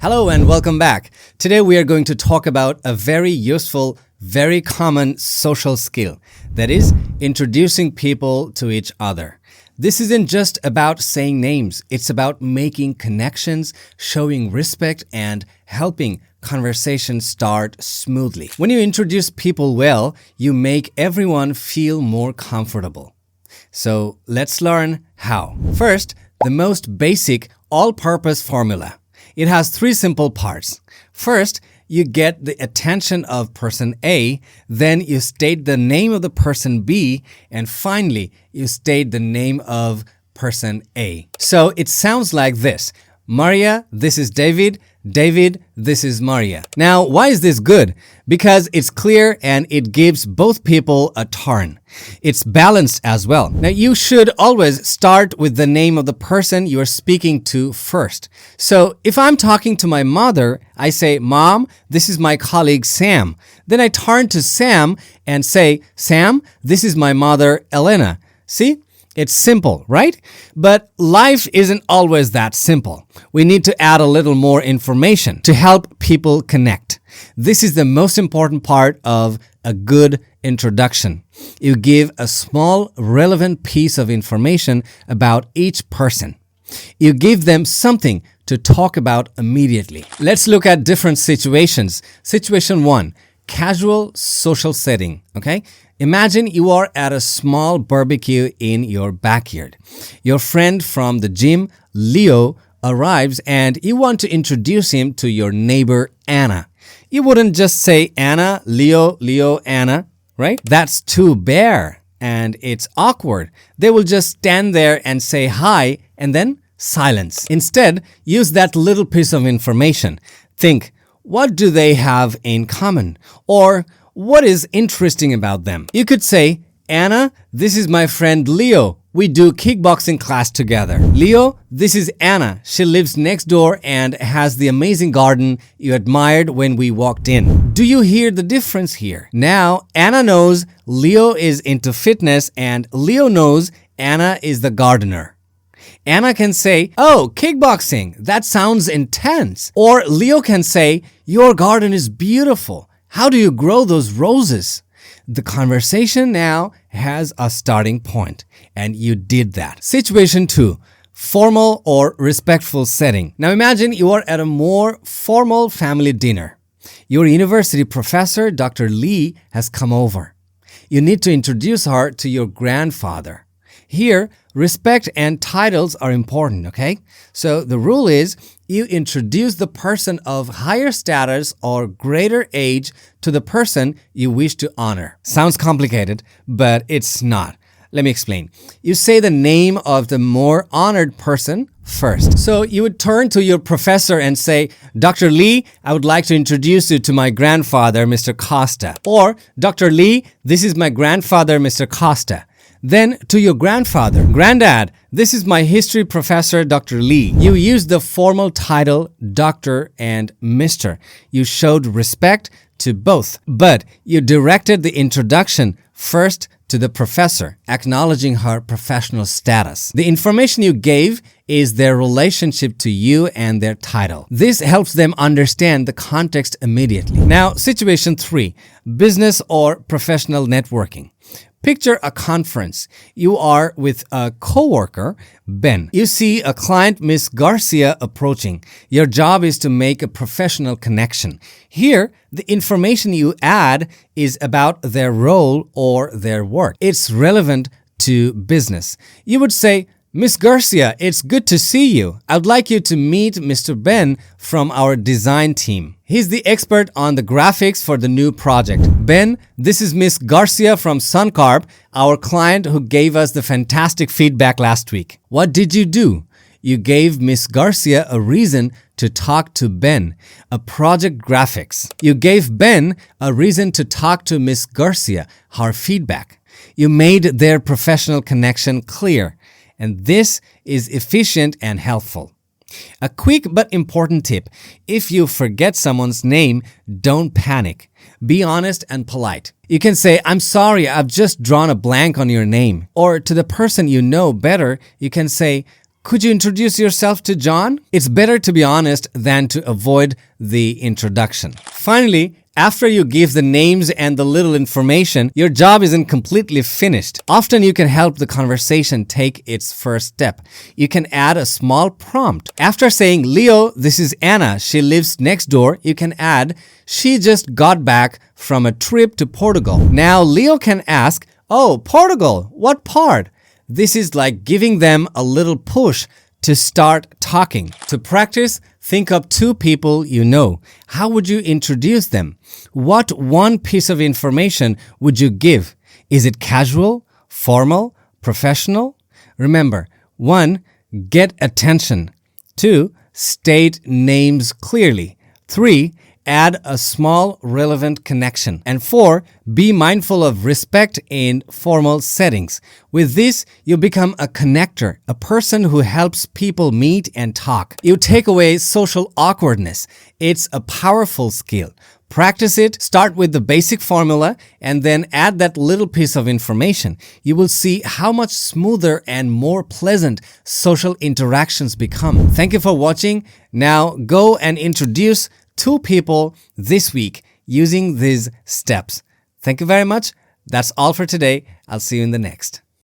Hello and welcome back. Today we are going to talk about a very useful, very common social skill. That is, introducing people to each other. This isn't just about saying names. It's about making connections, showing respect, and helping conversations start smoothly. When you introduce people well, you make everyone feel more comfortable. So let's learn how. First, the most basic all-purpose formula. It has three simple parts. First, you get the attention of person A, then you state the name of the person B, and finally, you state the name of person A. So it sounds like this. Maria, this is David. David, this is Maria. Now, why is this good? Because it's clear and it gives both people a turn. It's balanced as well. Now, you should always start with the name of the person you are speaking to first. So, if I'm talking to my mother, I say, Mom, this is my colleague Sam. Then I turn to Sam and say, Sam, this is my mother Elena. See? It's simple, right? But life isn't always that simple. We need to add a little more information to help people connect. This is the most important part of a good introduction. You give a small, relevant piece of information about each person. You give them something to talk about immediately. Let's look at different situations. Situation 1, casual social setting, okay? Imagine you are at a small barbecue in your backyard. Your friend from the gym, Leo, arrives and you want to introduce him to your neighbor, Anna. You wouldn't just say Anna, Leo, Anna, right? That's too bare and it's awkward. They will just stand there and say hi and then silence. Instead, use that little piece of information. Think, what do they have in common? Or what is interesting about them? You could say, Anna, this is my friend Leo. We do kickboxing class together. Leo, this is Anna. She lives next door and has the amazing garden you admired when we walked in. Do you hear the difference here? Now, Anna knows Leo is into fitness and Leo knows Anna is the gardener. Anna can say, oh, kickboxing, that sounds intense. Or Leo can say, your garden is beautiful. How do you grow those roses? The conversation now has a starting point, and you did that. Situation 2, formal or respectful setting. Now imagine you are at a more formal family dinner. Your university professor, Dr. Lee, has come over. You need to introduce her to your grandfather. Here, respect and titles are important, okay? So the rule is you introduce the person of higher status or greater age to the person you wish to honor. Sounds complicated, but it's not. Let me explain. You say the name of the more honored person first. So you would turn to your professor and say, Dr. Lee, I would like to introduce you to my grandfather, Mr. Costa. Or, Dr. Lee, this is my grandfather, Mr. Costa. Then to your grandfather, Granddad, this is my history professor, Dr. Lee. You used the formal title, Doctor and Mr. You showed respect to both, but you directed the introduction first to the professor, acknowledging her professional status. The information you gave is their relationship to you and their title. This helps them understand the context immediately. Now, situation 3, business or professional networking. Picture a conference. You are with a coworker, Ben. You see a client, Miss Garcia, approaching. Your job is to make a professional connection. Here, the information you add is about their role or their work. It's relevant to business. You would say, Miss Garcia, it's good to see you. I'd like you to meet Mr. Ben from our design team. He's the expert on the graphics for the new project. Ben, this is Miss Garcia from Suncarp, our client who gave us the fantastic feedback last week. What did you do? You gave Miss Garcia a reason to talk to Ben, a project graphics. You gave Ben a reason to talk to Miss Garcia, her feedback. You made their professional connection clear. And this is efficient and helpful. A quick but important tip. If you forget someone's name, don't panic. Be honest and polite. You can say, I'm sorry, I've just drawn a blank on your name. Or to the person you know better, you can say, could you introduce yourself to John? It's better to be honest than to avoid the introduction. Finally, after you give the names and the little information, your job isn't completely finished. Often you can help the conversation take its first step. You can add a small prompt. After saying, Leo, this is Anna. She lives next door. You can add, she just got back from a trip to Portugal. Now Leo can ask, oh, Portugal, what part? This is like giving them a little push to start talking. To practice, think of two people you know. How would you introduce them? What one piece of information would you give? Is it casual, formal, professional? Remember, 1. Get attention. 2. State names clearly. 3. Add a small relevant connection. And 4, be mindful of respect in formal settings. With this, you become a connector, a person who helps people meet and talk. You take away social awkwardness. It's a powerful skill. Practice it, start with the basic formula, and then add that little piece of information. You will see how much smoother and more pleasant social interactions become. Thank you for watching. Now go and introduce 2 people this week using these steps. Thank you very much. That's all for today. I'll see you in the next.